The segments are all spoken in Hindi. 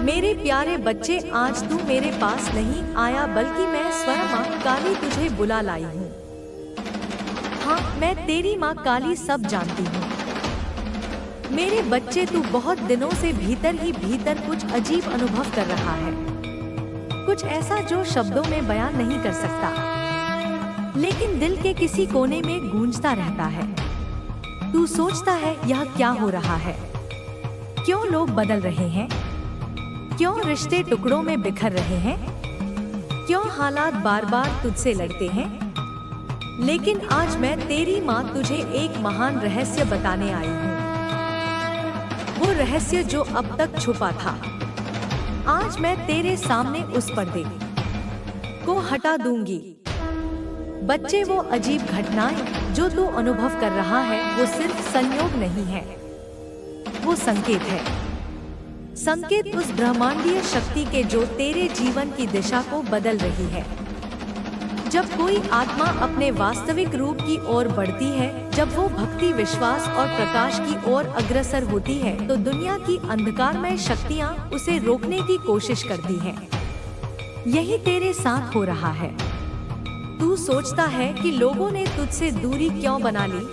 मेरे प्यारे बच्चे, आज तू मेरे पास नहीं आया बल्कि मैं स्वयं माँ काली तुझे बुला लाई हूँ। हाँ, मैं तेरी माँ काली सब जानती हूँ। मेरे बच्चे, तू बहुत दिनों से भीतर ही भीतर कुछ अजीब अनुभव कर रहा है, कुछ ऐसा जो शब्दों में बयान नहीं कर सकता, लेकिन दिल के किसी कोने में गूंजता रहता है। तू सोचता है यह क्या हो रहा है, क्यों लोग बदल रहे हैं, क्यों रिश्ते टुकड़ों में बिखर रहे हैं, क्यों हालात बार बार तुझसे लड़ते हैं। लेकिन आज मैं तेरी माँ तुझे एक महान रहस्य बताने आई हूँ, वो रहस्य जो अब तक छुपा था। आज मैं तेरे सामने उस पर्दे को हटा दूंगी। बच्चे, वो अजीब घटनाएं जो तू अनुभव कर रहा है वो सिर्फ संयोग नहीं है, वो संकेत है। संकेत उस ब्रह्मांडीय शक्ति के जो तेरे जीवन की दिशा को बदल रही है। जब कोई आत्मा अपने वास्तविक रूप की ओर बढ़ती है, जब वो भक्ति, विश्वास और प्रकाश की ओर अग्रसर होती है, तो दुनिया की अंधकारमय शक्तियाँ उसे रोकने की कोशिश करती हैं। यही तेरे साथ हो रहा है। तू सोचता है कि लोगों ने तुझसे दूरी क्यों बना ली,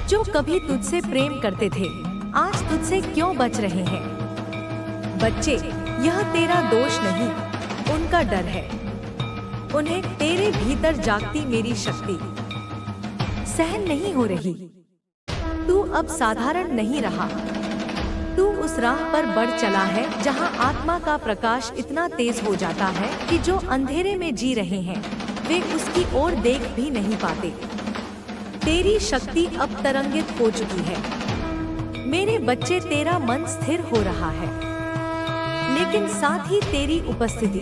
जो कभी तुझसे प्रेम करते थे आज तुझसे क्यों बच रहे हैं। बच्चे, यह तेरा दोष नहीं, उनका डर है। उन्हें तेरे भीतर जागती मेरी शक्ति सहन नहीं हो रही। तू अब साधारण नहीं रहा, तू उस राह पर बढ़ चला है जहां आत्मा का प्रकाश इतना तेज हो जाता है कि जो अंधेरे में जी रहे हैं वे उसकी ओर देख भी नहीं पाते। तेरी शक्ति अब तरंगित हो चुकी है। मेरे बच्चे, तेरा मन स्थिर हो रहा है, लेकिन साथ ही तेरी उपस्थिति,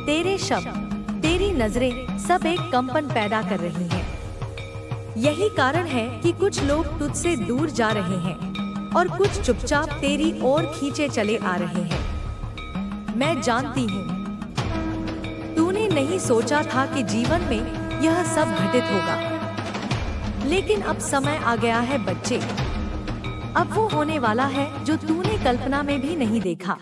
तेरे शब्द, तेरी नजरें सब एक कंपन पैदा कर रही हैं। यही कारण है कि कुछ लोग तुझसे दूर जा रहे हैं और कुछ चुपचाप तेरी ओर खींचे चले आ रहे हैं। मैं जानती हूँ, तूने नहीं सोचा था कि जीवन में यह सब घटित होगा, लेकिन अब समय आ गया है बच्चे। अब वो होने वाला है जो तूने कल्पना में भी नहीं देखा।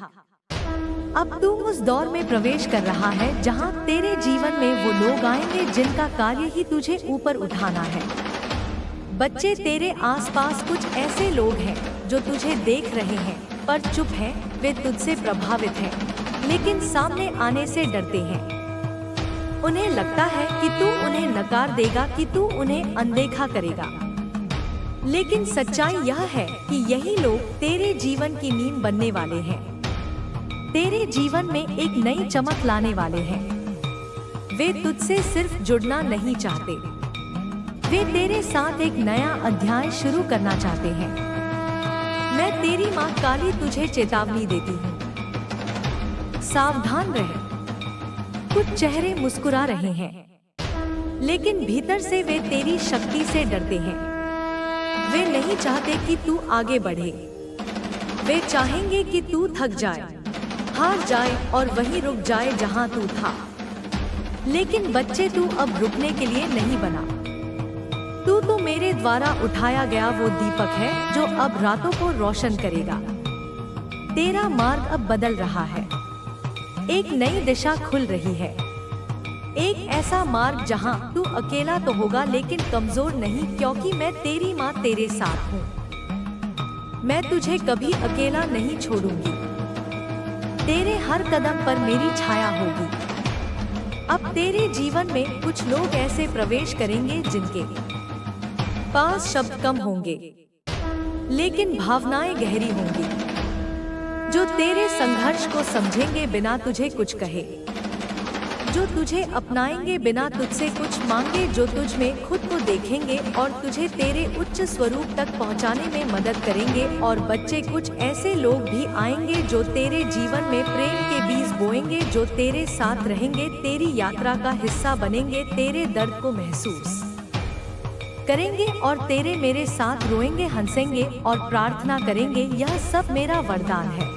अब तू उस दौर में प्रवेश कर रहा है जहां तेरे जीवन में वो लोग आएंगे जिनका कार्य ही तुझे ऊपर उठाना है। बच्चे, तेरे आसपास कुछ ऐसे लोग हैं जो तुझे देख रहे हैं पर चुप हैं। वे तुझसे प्रभावित हैं, लेकिन सामने आने से डरते हैं। उन्हें लगता है कि तू उन्हें नकार देगा, कि तू उन्हें अनदेखा करेगा। लेकिन सच्चाई यह है कि यही लोग तेरे जीवन की नींव बनने वाले हैं, तेरे जीवन में एक नई चमक लाने वाले हैं। वे तुझसे सिर्फ जुड़ना नहीं चाहते, वे तेरे साथ एक नया अध्याय शुरू करना चाहते हैं। मैं तेरी माँ काली तुझे चेतावनी देती हूँ, सावधान रह। कुछ चेहरे मुस्कुरा रहे हैं, लेकिन भीतर से वे तेरी शक्ति से डरते हैं। वे नहीं चाहते कि तू आगे बढ़े, वे चाहेंगे कि तू थक जाए, हार जाए और वहीं रुक जाए जहां तू था। लेकिन बच्चे, तू अब रुकने के लिए नहीं बना। तू तो मेरे द्वारा उठाया गया वो दीपक है जो अब रातों को रोशन करेगा। तेरा मार्ग अब बदल रहा है, एक नई दिशा खुल रही है, एक ऐसा मार्ग जहां तू अकेला तो होगा लेकिन कमजोर नहीं, क्योंकि मैं तेरी माँ तेरे साथ हूँ। मैं तुझे कभी अकेला नहीं छोड़ूंगी, तेरे हर कदम पर मेरी छाया होगी। अब तेरे जीवन में कुछ लोग ऐसे प्रवेश करेंगे जिनके पास शब्द कम होंगे, लेकिन भावनाएं गहरी होंगी, जो तेरे संघर्ष को समझेंगे बिना तुझे कुछ कहे, जो तुझे अपनाएंगे बिना तुझसे कुछ मांगे, जो तुझ में खुद को देखेंगे और तुझे तेरे उच्च स्वरूप तक पहुंचाने में मदद करेंगे। और बच्चे, कुछ ऐसे लोग भी आएंगे जो तेरे जीवन में प्रेम के बीज बोएंगे, जो तेरे साथ रहेंगे, तेरी यात्रा का हिस्सा बनेंगे, तेरे दर्द को महसूस करेंगे और तेरे मेरे साथ रोएंगे, हंसेंगे और प्रार्थना करेंगे। यह सब मेरा वरदान है।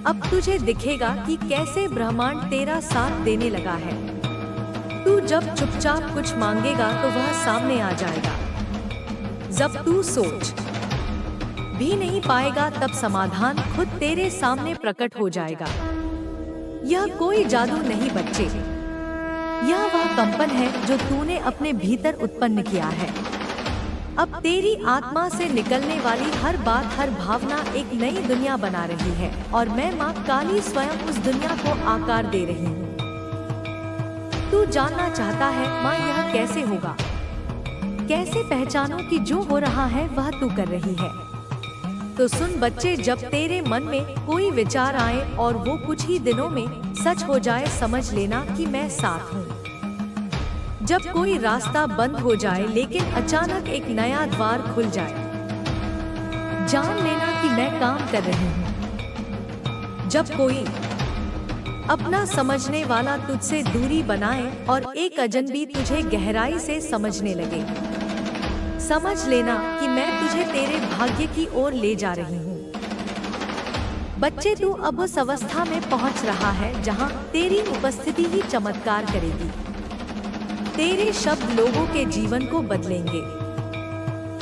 अब तुझे दिखेगा कि कैसे ब्रह्मांड तेरा साथ देने लगा है। तू जब चुपचाप कुछ मांगेगा तो वह सामने आ जाएगा। जब तू सोच भी नहीं पाएगा, तब समाधान खुद तेरे सामने प्रकट हो जाएगा। यह कोई जादू नहीं बच्चे, यह वह कंपन है जो तूने अपने भीतर उत्पन्न किया है। अब तेरी आत्मा से निकलने वाली हर बात, हर भावना एक नई दुनिया बना रही है और मैं माँ काली स्वयं उस दुनिया को आकार दे रही हूँ। तू जानना चाहता है माँ यह कैसे होगा, कैसे पहचानूं कि जो हो रहा है वह तू कर रही है। तो सुन बच्चे, जब तेरे मन में कोई विचार आए और वो कुछ ही दिनों में सच हो जाए, समझ लेना कि मैं साथ हूँ। जब कोई रास्ता बंद हो जाए लेकिन अचानक एक नया द्वार खुल जाए, जान लेना कि मैं काम कर रही हूँ। जब कोई अपना समझने वाला तुझसे दूरी बनाए और एक अजनबी तुझे गहराई से समझने लगे, समझ लेना कि मैं तुझे तेरे भाग्य की ओर ले जा रही हूँ। बच्चे, तू अब उस अवस्था में पहुँच रहा है जहाँ तेरी उपस्थिति ही चमत्कार करेगी। तेरे शब्द लोगों के जीवन को बदलेंगे,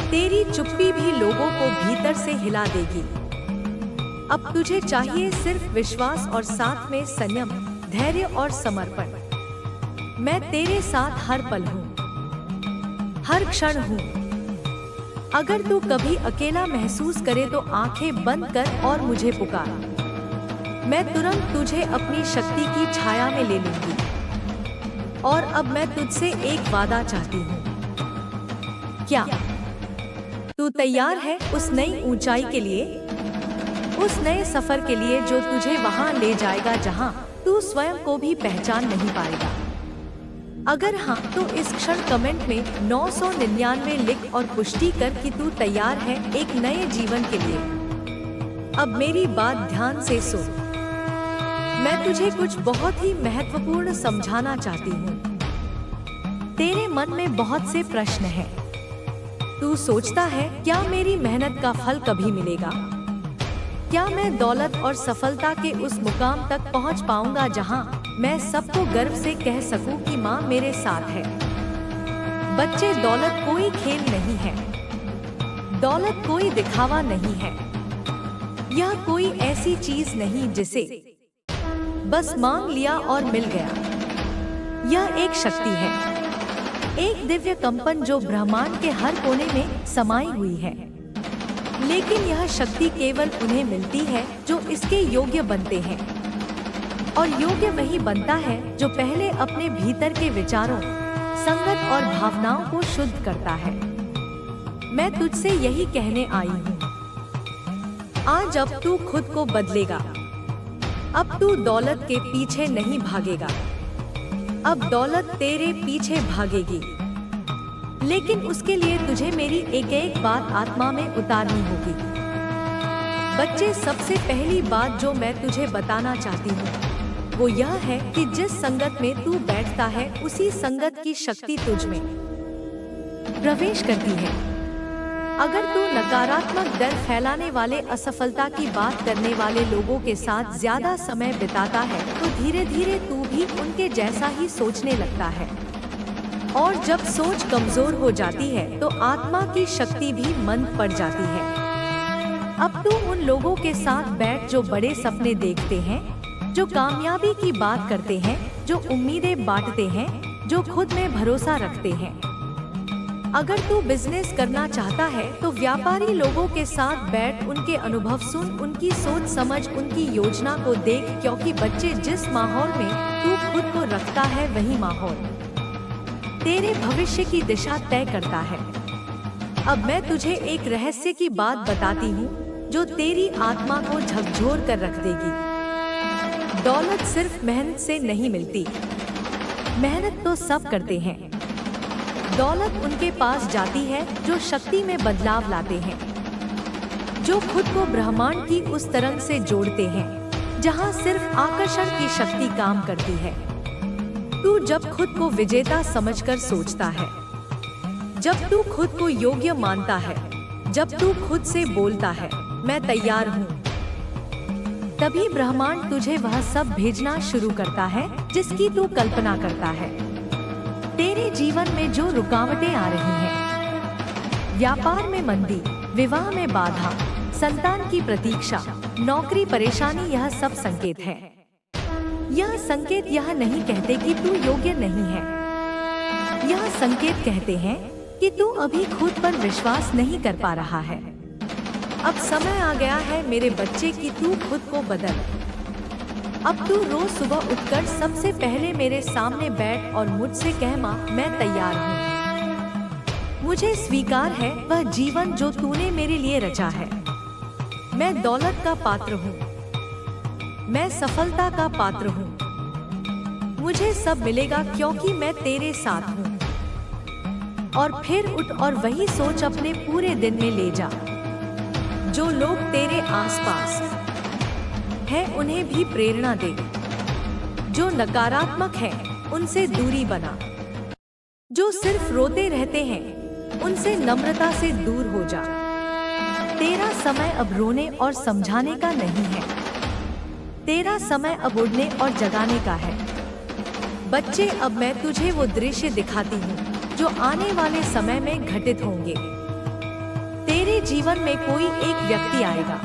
तेरी चुप्पी भी लोगों को भीतर से हिला देगी। अब तुझे चाहिए सिर्फ विश्वास और साथ में संयम, धैर्य और समर्पण। मैं तेरे साथ हर पल हूँ, हर क्षण हूँ। अगर तू कभी अकेला महसूस करे तो आंखें बंद कर और मुझे पुकार। मैं तुरंत तुझे अपनी शक्ति की छाया में ले लूंगी। और अब मैं तुझसे एक वादा चाहती हूँ। क्या तू तैयार है उस नई ऊंचाई के लिए, उस नए सफर के लिए जो तुझे वहां ले जाएगा जहां तू स्वयं को भी पहचान नहीं पाएगा? अगर हाँ तो इस क्षण कमेंट में 999 लिख और पुष्टि कर कि तू तैयार है एक नए जीवन के लिए। अब मेरी बात ध्यान से सुन, मैं तुझे कुछ बहुत ही महत्वपूर्ण समझाना चाहती हूँ। तेरे मन में बहुत से प्रश्न हैं। तू सोचता है क्या मेरी मेहनत का फल कभी मिलेगा? क्या मैं दौलत और सफलता के उस मुकाम तक पहुँच पाऊंगा जहाँ मैं सबको गर्व से कह सकूं कि माँ मेरे साथ है? बच्चे, दौलत कोई खेल नहीं है, दौलत कोई दिखावा नहीं है। यह कोई ऐसी चीज नहीं जिसे बस मांग लिया और मिल गया। यह एक शक्ति है, एक दिव्य कंपन जो ब्रह्मांड के हर कोने में समाई हुई है। लेकिन यह शक्ति केवल उन्हें मिलती है जो इसके योग्य बनते हैं, और योग्य वही बनता है जो पहले अपने भीतर के विचारों, संगत और भावनाओं को शुद्ध करता है। मैं तुझसे यही कहने आई हूँ। आज अब तू खुद को बदलेगा। अब तू दौलत के पीछे नहीं भागेगा, अब दौलत तेरे पीछे भागेगी। लेकिन उसके लिए तुझे मेरी एक एक बात आत्मा में उतारनी होगी। बच्चे, सबसे पहली बात जो मैं तुझे बताना चाहती हूँ वो यह है कि जिस संगत में तू बैठता है उसी संगत की शक्ति तुझ में प्रवेश करती है। अगर तू नकारात्मक डर फैलाने वाले, असफलता की बात करने वाले लोगों के साथ ज्यादा समय बिताता है तो धीरे धीरे तू भी उनके जैसा ही सोचने लगता है। और जब सोच कमजोर हो जाती है तो आत्मा की शक्ति भी मंद पड़ जाती है। अब तू उन लोगों के साथ बैठ जो बड़े सपने देखते हैं, जो कामयाबी की बात करते हैं, जो उम्मीदें बांटते हैं, जो खुद में भरोसा रखते हैं। अगर तू बिजनेस करना चाहता है तो व्यापारी लोगों के साथ बैठ, उनके अनुभव सुन, उनकी सोच समझ, उनकी योजना को देख, क्योंकि बच्चे, जिस माहौल में तू खुद को रखता है वही माहौल तेरे भविष्य की दिशा तय करता है। अब मैं तुझे एक रहस्य की बात बताती हूँ जो तेरी आत्मा को झकझोर कर रख देगी। दौलत सिर्फ मेहनत से नहीं मिलती। मेहनत तो सब करते हैं। दौलत उनके पास जाती है जो शक्ति में बदलाव लाते हैं, जो खुद को ब्रह्मांड की उस तरंग से जोड़ते हैं जहां सिर्फ आकर्षण की शक्ति काम करती है। तू जब खुद को विजेता समझकर सोचता है, जब तू खुद को योग्य मानता है, जब तू खुद से बोलता है मैं तैयार हूँ, तभी ब्रह्मांड तुझे वह सब भेजना शुरू करता है जिसकी तू कल्पना करता है। तेरे जीवन में जो रुकावटें आ रही हैं, व्यापार में मंदी, विवाह में बाधा, संतान की प्रतीक्षा, नौकरी, परेशानी, यह सब संकेत है। यह संकेत यह नहीं कहते कि तू योग्य नहीं है। यह संकेत कहते हैं कि तू अभी खुद पर विश्वास नहीं कर पा रहा है। अब समय आ गया है मेरे बच्चे कि तू खुद को बदल। अब तू रोज सुबह उठकर सबसे पहले मेरे सामने बैठ और मुझसे कह, माँ मैं तैयार हूँ। मुझे स्वीकार है वह जीवन जो तूने मेरे लिए रचा है। मैं दौलत का पात्र हूँ, मैं सफलता का पात्र हूँ। मुझे सब मिलेगा क्योंकि मैं तेरे साथ हूँ। और फिर उठ और वही सोच अपने पूरे दिन में ले जा। जो लोग तेरे आसपास हैं उन्हें भी प्रेरणा दे। जो नकारात्मक है उनसे दूरी बना। जो सिर्फ रोते रहते हैं उनसे नम्रता से दूर हो जा। तेरा समय अब रोने और समझाने का नहीं है। तेरा समय अब उड़ने और जगाने का है। बच्चे, अब मैं तुझे वो दृश्य दिखाती हूँ जो आने वाले समय में घटित होंगे। तेरे जीवन में कोई एक व्यक्ति आएगा,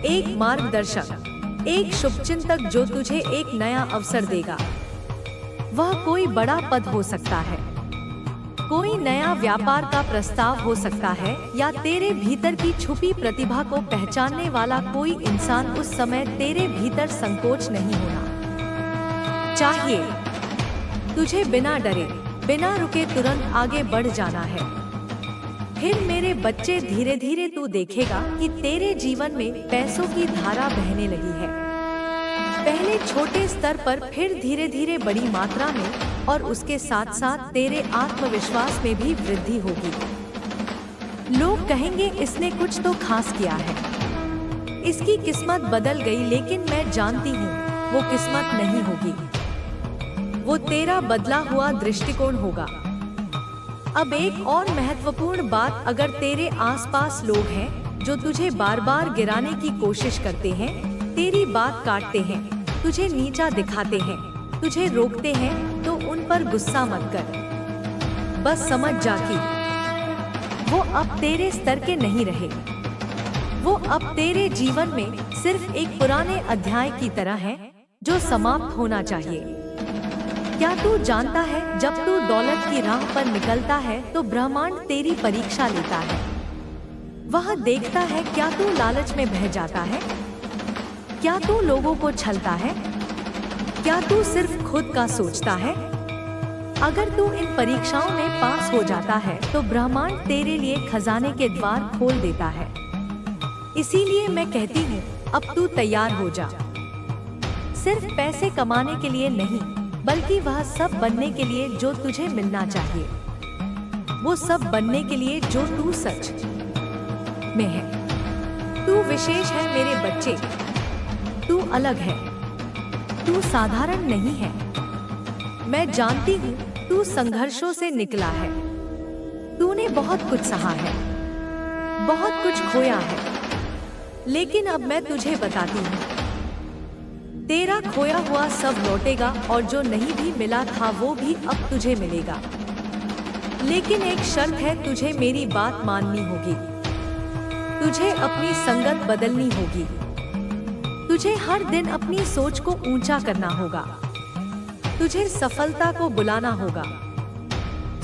एक मार्गदर्शक, एक शुभचिंतक जो तुझे एक नया अवसर देगा। वह कोई बड़ा पद हो सकता है, कोई नया व्यापार का प्रस्ताव हो सकता है, या तेरे भीतर की छुपी प्रतिभा को पहचानने वाला कोई इंसान। उस समय तेरे भीतर संकोच नहीं होना चाहिए। तुझे बिना डरे, बिना रुके तुरंत आगे बढ़ जाना है। फिर मेरे बच्चे, धीरे धीरे तू देखेगा कि तेरे जीवन में पैसों की धारा बहने लगी है। पहले छोटे स्तर पर, फिर धीरे धीरे बड़ी मात्रा में, और उसके साथ साथ तेरे आत्मविश्वास में भी वृद्धि होगी। लोग कहेंगे इसने कुछ तो खास किया है, इसकी किस्मत बदल गई। लेकिन मैं जानती हूँ वो किस्मत नहीं होगी, वो तेरा बदला हुआ दृष्टिकोण होगा। अब एक और महत्वपूर्ण बात, अगर तेरे आसपास लोग हैं जो तुझे बार बार गिराने की कोशिश करते हैं, तेरी बात काटते हैं, तुझे नीचा दिखाते हैं, तुझे रोकते हैं, तो उन पर गुस्सा मत कर। बस समझ जा कि वो अब तेरे स्तर के नहीं रहे। वो अब तेरे जीवन में सिर्फ एक पुराने अध्याय की तरह है जो समाप्त होना चाहिए। क्या तू जानता है, जब तू दौलत की राह पर निकलता है तो ब्रह्मांड तेरी परीक्षा लेता है। वह देखता है क्या तू लालच में बह जाता है, क्या तू लोगों को छलता है, क्या तू सिर्फ खुद का सोचता है। अगर तू इन परीक्षाओं में पास हो जाता है तो ब्रह्मांड तेरे लिए खजाने के द्वार खोल देता है। इसीलिए मैं कहती हूँ, अब तू तैयार हो जा। सिर्फ पैसे कमाने के लिए नहीं, बल्कि वह सब बनने के लिए जो तुझे मिलना चाहिए। वो सब बनने के लिए जो तू सच में है। तू विशेष है मेरे बच्चे, तू अलग है, तू साधारण नहीं है। मैं जानती हूँ तू संघर्षों से निकला है, तूने बहुत कुछ सहा है, बहुत कुछ खोया है। लेकिन अब मैं तुझे बताती हूँ, तेरा खोया हुआ सब लौटेगा, और जो नहीं भी मिला था वो भी अब तुझे मिलेगा। लेकिन एक शर्त है, तुझे मेरी बात माननी होगी। तुझे अपनी संगत बदलनी होगी। तुझे हर दिन अपनी सोच को ऊंचा करना होगा। तुझे सफलता को बुलाना होगा,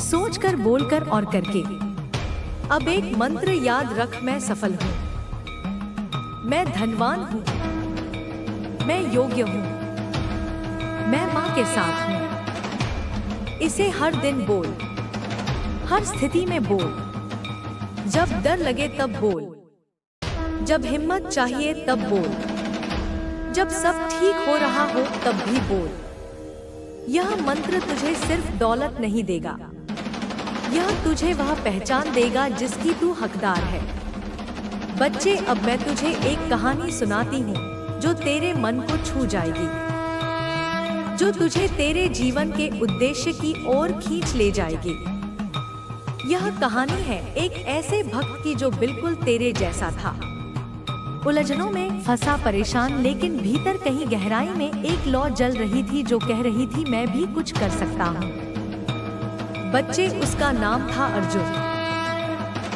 सोचकर, बोलकर और करके। अब एक मंत्र याद रख, मैं सफल हूँ, मैं धनवान हूँ, मैं योग्य हूँ, मैं माँ के साथ हूँ। इसे हर दिन बोल, हर स्थिति में बोल। जब डर लगे तब बोल, जब हिम्मत चाहिए तब बोल, जब सब ठीक हो रहा हो तब भी बोल। यह मंत्र तुझे सिर्फ दौलत नहीं देगा, यह तुझे वह पहचान देगा जिसकी तू हकदार है। बच्चे, अब मैं तुझे एक कहानी सुनाती हूँ जो तेरे मन को छू जाएगी, जो तुझे तेरे जीवन के उद्देश्य की ओर खींच ले जाएगी। यह कहानी है एक ऐसे भक्त की जो बिल्कुल तेरे जैसा था, उलझनों में फंसा, परेशान, लेकिन भीतर कहीं गहराई में एक लौ जल रही थी जो कह रही थी मैं भी कुछ कर सकता हूँ। बच्चे, उसका नाम था अर्जुन।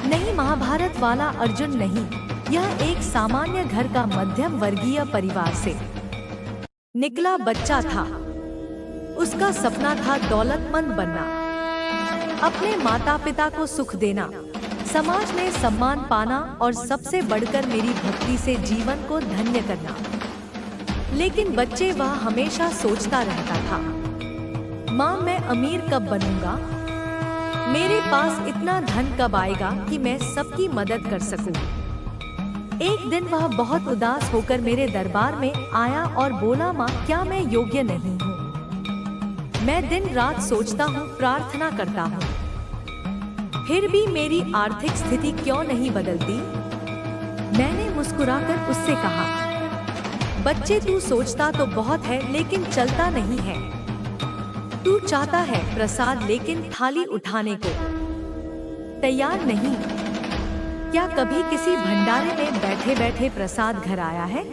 नहीं, महाभारत वाला अर्जुन नहीं, यह एक सामान्य घर का मध्यम वर्गीय परिवार से निकला बच्चा था। उसका सपना था दौलतमंद बनना, अपने माता पिता को सुख देना, समाज में सम्मान पाना और सबसे बढ़कर मेरी भक्ति से जीवन को धन्य करना। लेकिन बच्चे वह हमेशा सोचता रहता था, माँ मैं अमीर कब बनूंगा, मेरे पास इतना धन कब आएगा कि मैं सबकी मदद कर सकूं। एक दिन वह बहुत उदास होकर मेरे दरबार में आया और बोला, माँ क्या मैं योग्य नहीं हूँ? मैं दिन रात सोचता हूँ, प्रार्थना करता हूँ, फिर भी मेरी आर्थिक स्थिति क्यों नहीं बदलती? मैंने मुस्कुराकर उससे कहा, बच्चे तू सोचता तो बहुत है लेकिन चलता नहीं है। तू चाहता है प्रसाद लेकिन थाली उठाने को तैयार नहीं। क्या कभी किसी भंडारे में बैठे बैठे प्रसाद घर आया है?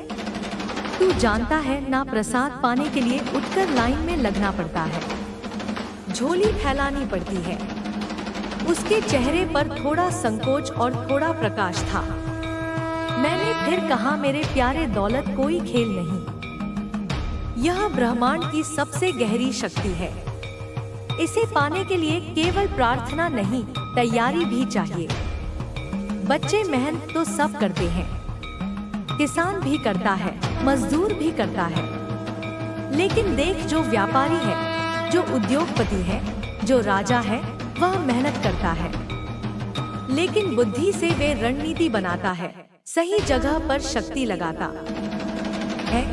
तू जानता है ना, प्रसाद पाने के लिए उठकर लाइन में लगना पड़ता है, झोली फैलानी पड़ती है। उसके चेहरे पर थोड़ा संकोच और थोड़ा प्रकाश था। मैंने फिर कहा, मेरे प्यारे दौलत कोई खेल नहीं, यह ब्रह्मांड की सबसे गहरी शक्ति है। इसे पाने के लिए केवल प्रार्थना नहीं, तैयारी भी चाहिए। बच्चे मेहनत तो सब करते हैं, किसान भी करता है, मजदूर भी करता है, लेकिन देख जो व्यापारी है, जो उद्योगपति है, जो राजा है, वह मेहनत करता है, लेकिन बुद्धि से वे रणनीति बनाता है, सही जगह पर शक्ति लगाता है।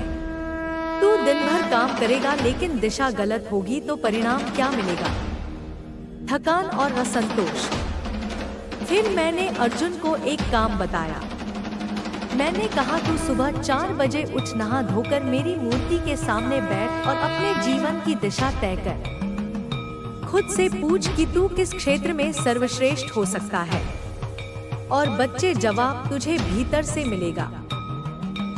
तू दिन भर काम करेगा लेकिन दिशा गलत होगी तो परिणाम क्या मिलेगा? थकान और असंतोष। फिर मैंने अर्जुन को एक काम बताया। मैंने कहा, तू सुबह 4 बजे उठ, नहा धोकर मेरी मूर्ति के सामने बैठ और अपने जीवन की दिशा तय कर। खुद से पूछ कि तू किस क्षेत्र में सर्वश्रेष्ठ हो सकता है, और बच्चे जवाब तुझे भीतर से मिलेगा।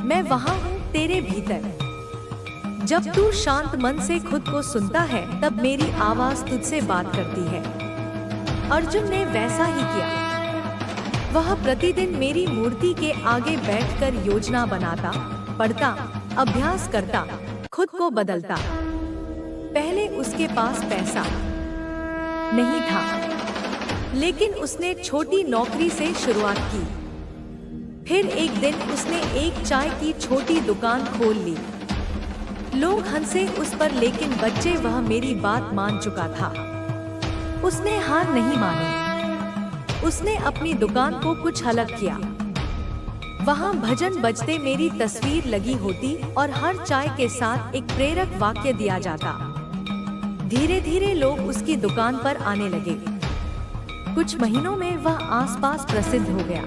मैं वहाँ हूँ तेरे भीतर। जब तू शांत मन से खुद को सुनता है तब मेरी आवाज तुझसे बात करती है। अर्जुन ने वैसा ही किया। वह प्रतिदिन मेरी मूर्ति के आगे बैठकर योजना बनाता, पढ़ता, अभ्यास करता, खुद को बदलता। पहले उसके पास पैसा नहीं था, लेकिन उसने छोटी नौकरी से शुरुआत की। फिर एक दिन उसने एक चाय की छोटी दुकान खोल ली। लोग हंसे उस पर, लेकिन बच्चे वह मेरी बात मान चुका था। उसने हार नहीं मानी। उसने अपनी दुकान को कुछ अलग किया। वहाँ भजन बजते मेरी तस्वीर लगी होती और हर चाय के साथ एक प्रेरक वाक्य दिया जाता। धीरे धीरे लोग उसकी दुकान पर आने लगे। कुछ महीनों में वह आसपास प्रसिद्ध हो गया।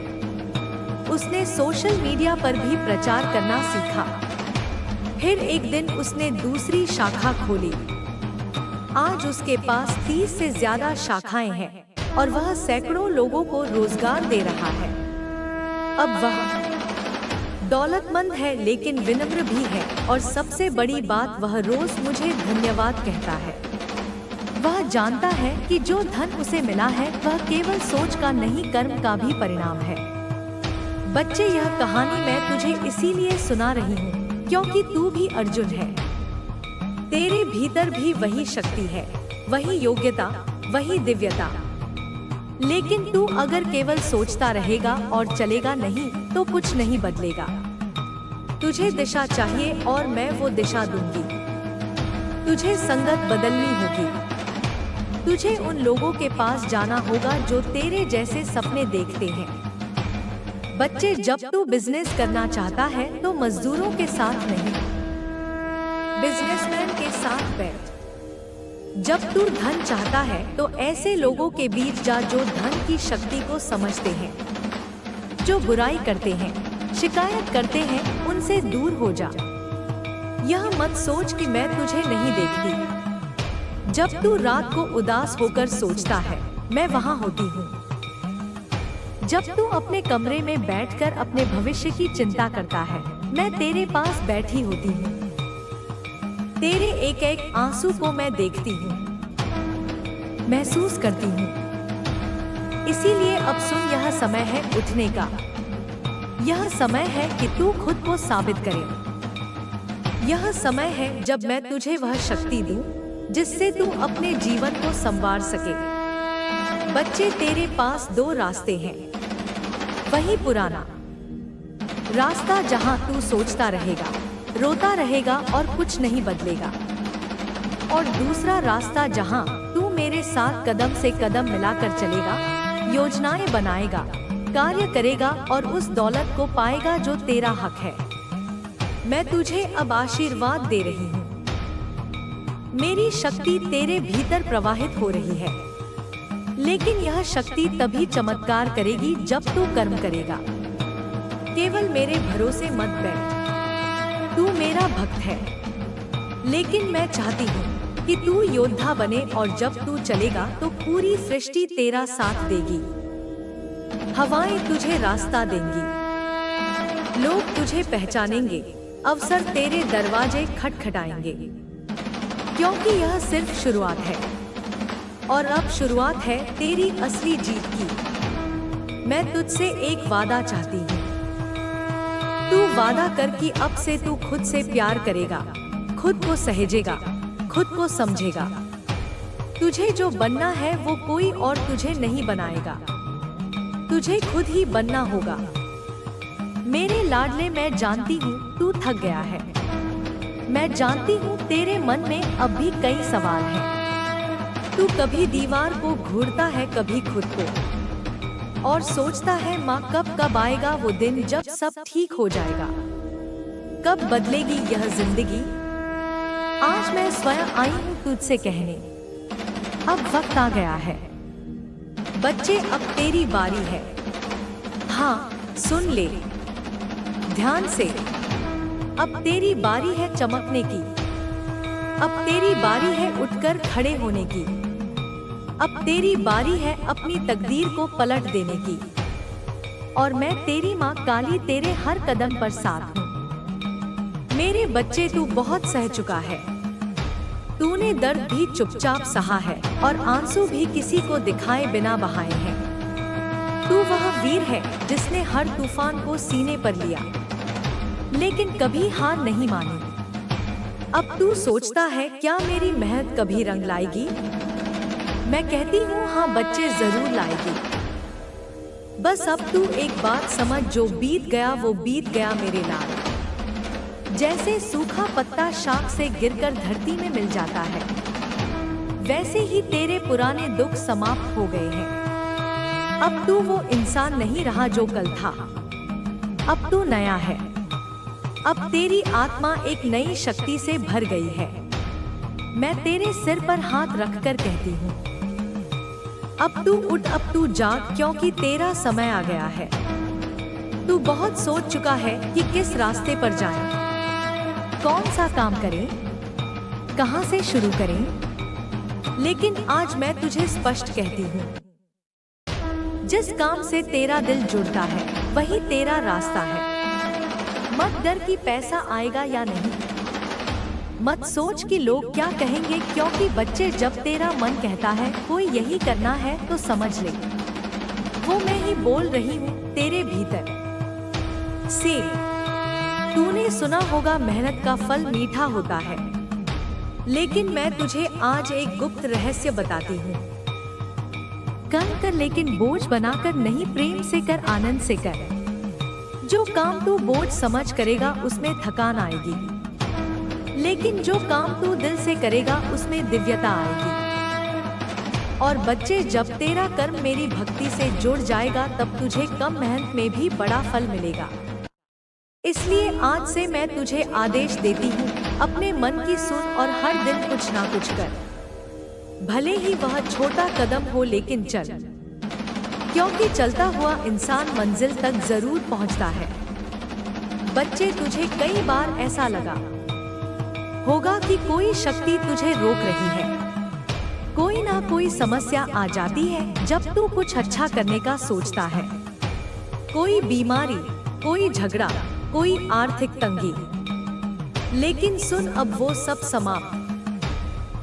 उसने सोशल मीडिया पर भी प्रचार करना सीखा। फिर एक दिन उसने दूसरी शाखा खोली। आज उसके पास 30 से ज्यादा शाखाएं हैं और वह सैकड़ों लोगों को रोजगार दे रहा है। अब वह दौलतमंद है लेकिन विनम्र भी है, और सबसे बड़ी बात, वह रोज मुझे धन्यवाद कहता है। वह जानता है कि जो धन उसे मिला है वह केवल सोच का नहीं, कर्म का भी परिणाम है। बच्चे, यह कहानी मैं तुझे इसीलिए सुना रही हूँ क्योंकि तू भी अर्जुन है। तेरे भीतर भी वही शक्ति है, वही योग्यता, वही दिव्यता। लेकिन तू अगर केवल सोचता रहेगा और चलेगा नहीं तो कुछ नहीं बदलेगा। तुझे दिशा चाहिए और मैं वो दिशा दूंगी। तुझे संगत बदलनी होगी। तुझे उन लोगों के पास जाना होगा जो तेरे जैसे सपने देखते हैं। बच्चे, जब तू बिजनेस करना चाहता है तो मजदूरों के साथ नहीं, बिजनेसमैन के साथ बैठ। जब तू धन चाहता है तो ऐसे लोगों के बीच जा जो धन की शक्ति को समझते हैं। जो बुराई करते हैं, शिकायत करते हैं, उनसे दूर हो जा। यह मत सोच कि मैं तुझे नहीं देखती। जब तू रात को उदास होकर सोचता है, मैं वहाँ होती हूँ। जब तू अपने कमरे में बैठकर अपने भविष्य की चिंता करता है, मैं तेरे पास बैठी होती हूँ। तेरे एक एक आंसू को मैं देखती हूँ, महसूस करती हूँ। इसीलिए अब सुन, यह समय है उठने का। यह समय है कि तू खुद को साबित करे। यह समय है जब मैं तुझे वह शक्ति दूं जिससे तू अपने जीवन को संवार सके। बच्चे, तेरे पास दो रास्ते हैं। वही पुराना रास्ता जहां तू सोचता रहेगा, रोता रहेगा और कुछ नहीं बदलेगा, और दूसरा रास्ता जहां तू मेरे साथ कदम से कदम मिलाकर चलेगा, योजनाएं बनाएगा, कार्य करेगा और उस दौलत को पाएगा जो तेरा हक है। मैं तुझे अब आशीर्वाद दे रही हूँ। मेरी शक्ति तेरे भीतर प्रवाहित हो रही है, लेकिन यह शक्ति तभी चमत्कार करेगी जब तू कर्म करेगा। केवल मेरे भरोसे मत बैठ। तू मेरा भक्त है, लेकिन मैं चाहती हूँ कि तू योद्धा बने, और जब तू चलेगा तो पूरी सृष्टि तेरा साथ देगी। हवाएं तुझे रास्ता देंगी, लोग तुझे पहचानेंगे, अवसर तेरे दरवाजे खटखटाएंगे, क्योंकि यह सिर्फ शुरुआत है, और अब शुरुआत है तेरी असली जीत की। मैं तुझसे एक वादा चाहती हूँ। तू वादा कर कि अब से तू खुद से प्यार करेगा, खुद को सहेजेगा, खुद को समझेगा। तुझे जो बनना है वो कोई और तुझे नहीं बनाएगा, तुझे खुद ही बनना होगा। मेरे लाडले, मैं जानती हूँ तू थक गया है। मैं जानती हूँ तेरे मन में अब भी कई सवाल हैं। तू कभी दीवार को घूरता है, कभी खुद को, और सोचता है माँ कब आएगा वो दिन जब सब ठीक हो जाएगा, कब बदलेगी यह जिंदगी। आज मैं स्वयं आई हूँ तुझसे कहने, अब वक्त आ गया है। बच्चे, अब तेरी बारी है। हाँ, सुन ले ध्यान से। अब तेरी बारी है चमकने की। अब तेरी बारी है उठकर खड़े होने की। अब तेरी बारी है अपनी तकदीर को पलट देने की। और मैं तेरी माँ काली तेरे हर कदम पर साथ हूँ। मेरे बच्चे, तू बहुत सह चुका है। तूने दर्द भी चुपचाप सहा है, और आंसू भी किसी को दिखाए बिना बहाए हैं। तू वह वीर है जिसने हर तूफान को सीने पर लिया, लेकिन कभी हार नहीं मानी। अब तू सोचता है क्या मेरी मेहनत कभी रंग लाएगी? मैं कहती हूँ हाँ बच्चे, जरूर लाएगी। बस अब तू एक बात समझ, जो बीत गया वो बीत गया मेरे लाल। जैसे सूखा पत्ता शाख से गिरकर धरती में मिल जाता है, वैसे ही तेरे पुराने दुख समाप्त हो गए हैं। अब तू वो इंसान नहीं रहा जो कल था। अब तू नया है। अब तेरी आत्मा एक नई शक्ति से भर गई है। मैं तेरे सिर पर हाथ रखकर कहती हूँ, अब तू उठ, अब तू जाग, क्योंकि तेरा समय आ गया है। तू बहुत सोच चुका है कि किस रास्ते पर जाएं, कौन सा काम करें, कहां से शुरू करें। लेकिन आज मैं तुझे स्पष्ट कहती हूँ, जिस काम से तेरा दिल जुड़ता है वही तेरा रास्ता है। मत डर कि पैसा आएगा या नहीं, मत सोच कि लोग क्या कहेंगे, क्योंकि बच्चे, जब तेरा मन कहता है कोई यही करना है तो समझ ले वो मैं ही बोल रही हूँ तेरे भीतर से। तूने सुना होगा मेहनत का फल मीठा होता है, लेकिन मैं तुझे आज एक गुप्त रहस्य बताती हूँ। कर्म कर, लेकिन बोझ बनाकर नहीं, प्रेम से कर, आनंद से कर। जो काम तू बोझ समझ करेगा उसमें थकान आएगी, लेकिन जो काम तू दिल से करेगा उसमें दिव्यता आएगी। और बच्चे, जब तेरा कर्म मेरी भक्ति से जुड़ जाएगा तब तुझे कम मेहनत में भी बड़ा फल मिलेगा। इसलिए आज से मैं तुझे आदेश देती हूँ, अपने मन की सुन और हर दिन कुछ ना कुछ कर। भले ही वह छोटा कदम हो, लेकिन चल, क्योंकि चलता हुआ इंसान मंजिल तक जरूर पहुंचता है। बच्चे, तुझे कई बार ऐसा लगा होगा कि कोई शक्ति तुझे रोक रही है, कोई ना कोई समस्या आ जाती है जब तू कुछ अच्छा करने का सोचता है। कोई बीमारी, कोई झगड़ा, कोई आर्थिक तंगी। लेकिन सुन, अब वो सब समाप्त।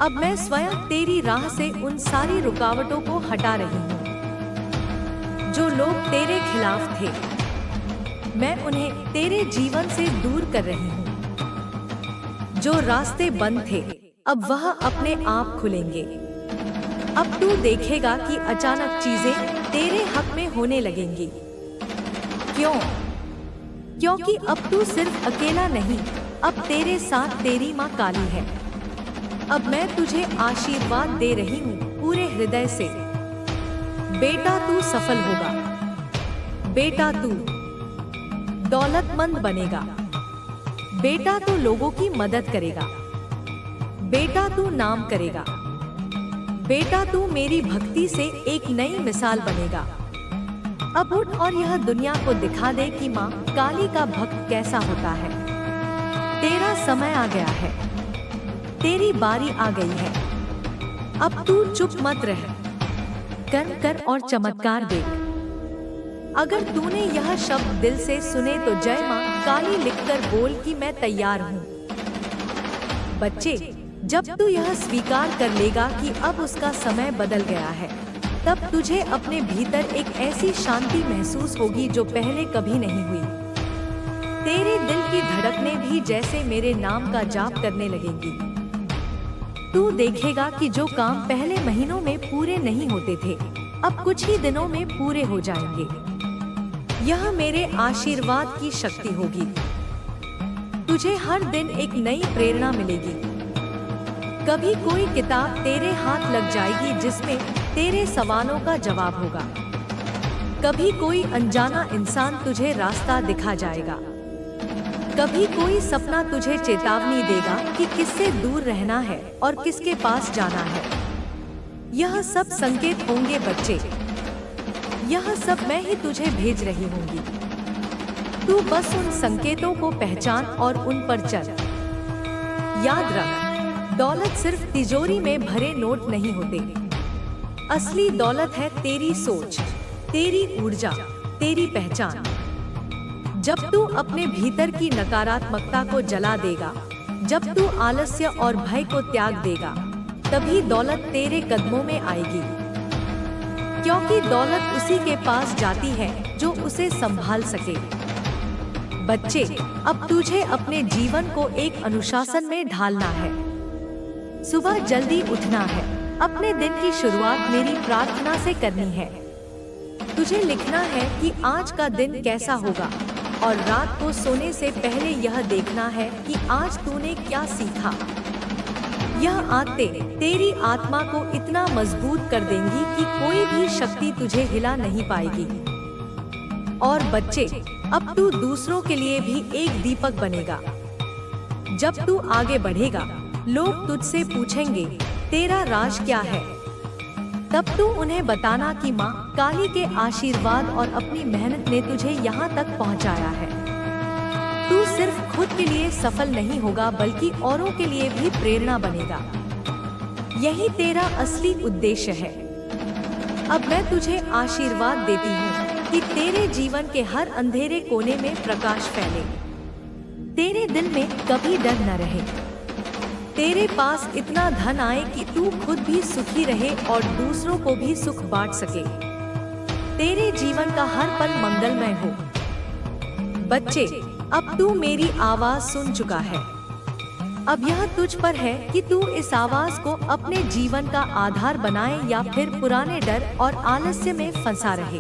अब मैं स्वयं तेरी राह से उन सारी रुकावटों को हटा रही हूँ जो लोग तेरे खिलाफ थे। मैं उन्हें तेरे जीवन से दूर कर रही हूँ। जो रास्ते बंद थे अब वह अपने आप खुलेंगे। अब तू देखेगा कि अचानक चीजें तेरे हक में होने लगेंगी। क्यों? क्योंकि अब तू सिर्फ अकेला नहीं, अब तेरे साथ तेरी माँ काली है। अब मैं तुझे आशीर्वाद दे रही हूँ पूरे हृदय से। बेटा तू सफल होगा, बेटा तू दौलतमंद बनेगा, बेटा तू लोगों की मदद करेगा, बेटा तू नाम करेगा, बेटा तू मेरी भक्ति से एक नई मिसाल बनेगा। अब उठ और यह दुनिया को दिखा दे कि माँ काली का भक्त कैसा होता है। तेरा समय आ गया है, तेरी बारी आ गई है। अब तू चुप मत रह, कर्म कर और चमत्कार देख। अगर तूने यह शब्द दिल से सुने तो जय माँ काली लिखकर बोल कि मैं तैयार हूँ। बच्चे, जब तू यह स्वीकार कर लेगा कि अब उसका समय बदल गया है, तब तुझे अपने भीतर एक ऐसी शांति महसूस होगी जो पहले कभी नहीं हुई। तेरे दिल की धड़कनें भी जैसे मेरे नाम का जाप करने लगेंगी। तू देखेगा कि जो काम पहले महीनों में पूरे नहीं होते थे अब कुछ ही दिनों में पूरे हो जाएंगे। यह मेरे आशीर्वाद की शक्ति होगी। तुझे हर दिन एक नई प्रेरणा मिलेगी। कभी कोई किताब तेरे हाथ लग जाएगी जिसमें तेरे सवालों का जवाब होगा। कभी कोई अनजाना इंसान तुझे रास्ता दिखा जाएगा। कभी कोई सपना तुझे चेतावनी देगा कि किससे दूर रहना है और किसके पास जाना है। यह सब संकेत होंगे बच्चे, यह सब मैं ही तुझे भेज रही होंगी। तू बस उन संकेतों को पहचान और उन पर चल। याद रख, दौलत सिर्फ तिजोरी में भरे नोट नहीं होते। असली दौलत है तेरी सोच, तेरी ऊर्जा, तेरी पहचान। जब तू अपने भीतर की नकारात्मकता को जला देगा, जब तू आलस्य और भय को त्याग देगा, तभी दौलत तेरे कदमों में आएगी। क्योंकि दौलत उसी के पास जाती है जो उसे संभाल सके। बच्चे, अब तुझे अपने जीवन को एक अनुशासन में ढालना है। सुबह जल्दी उठना है, अपने दिन की शुरुआत मेरी प्रार्थना से करनी है। तुझे लिखना है कि आज का दिन कैसा होगा और रात को सोने से पहले यह देखना है कि आज तूने क्या सीखा। यह आदतें तेरी आत्मा को इतना मजबूत कर देंगी कि कोई भी शक्ति तुझे हिला नहीं पाएगी। और बच्चे, अब तू दूसरों के लिए भी एक दीपक बनेगा। जब तू आगे बढ़ेगा, लोग तुझसे पूछेंगे तेरा राज क्या है। तब तू उन्हें बताना कि माँ काली के आशीर्वाद और अपनी मेहनत ने तुझे यहाँ तक पहुँचाया है। तू सिर्फ खुद के लिए सफल नहीं होगा बल्कि औरों के लिए भी प्रेरणा बनेगा। यही तेरा असली उद्देश्य है। अब मैं तुझे आशीर्वाद देती हूँ कि तेरे जीवन के हर अंधेरे कोने में प्रकाश फैले। तेरे दिल में कभी डर न रहे। तेरे पास इतना धन आए कि तू खुद भी सुखी रहे और दूसरों को भी सुख बांट सके। तेरे जीवन का हर पल मंगलमय हो। बच्चे, अब तू मेरी आवाज सुन चुका है। अब यह तुझ पर है कि तू इस आवाज को अपने जीवन का आधार बनाए या फिर पुराने डर और आलस्य में फंसा रहे।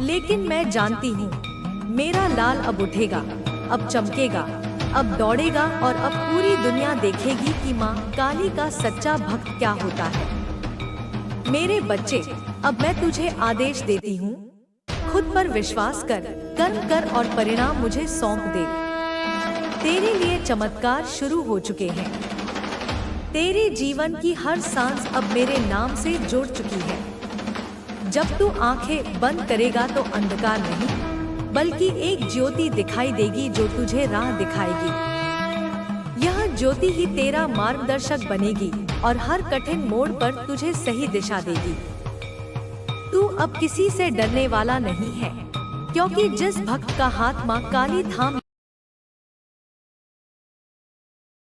लेकिन मैं जानती हूँ, मेरा लाल अब उठेगा, अब चमकेगा, अब दौड़ेगा और अब पूरी दुनिया देखेगी कि माँ काली का सच्चा भक्त क्या होता है। मेरे बच्चे, अब मैं तुझे आदेश देती हूँ, खुद पर विश्वास कर, कर्म कर और परिणाम मुझे सौंप दे। तेरे लिए चमत्कार शुरू हो चुके हैं। तेरे जीवन की हर सांस अब मेरे नाम से जुड़ चुकी है। जब तू आंखें बंद करेगा तो अंधकार नहीं बल्कि एक ज्योति दिखाई देगी जो तुझे राह दिखाएगी। यह ज्योति ही तेरा मार्गदर्शक बनेगी और हर कठिन मोड़ पर तुझे सही दिशा देगी। तू अब किसी से डरने वाला नहीं है, क्योंकि जिस भक्त का हाथ माँ काली थाम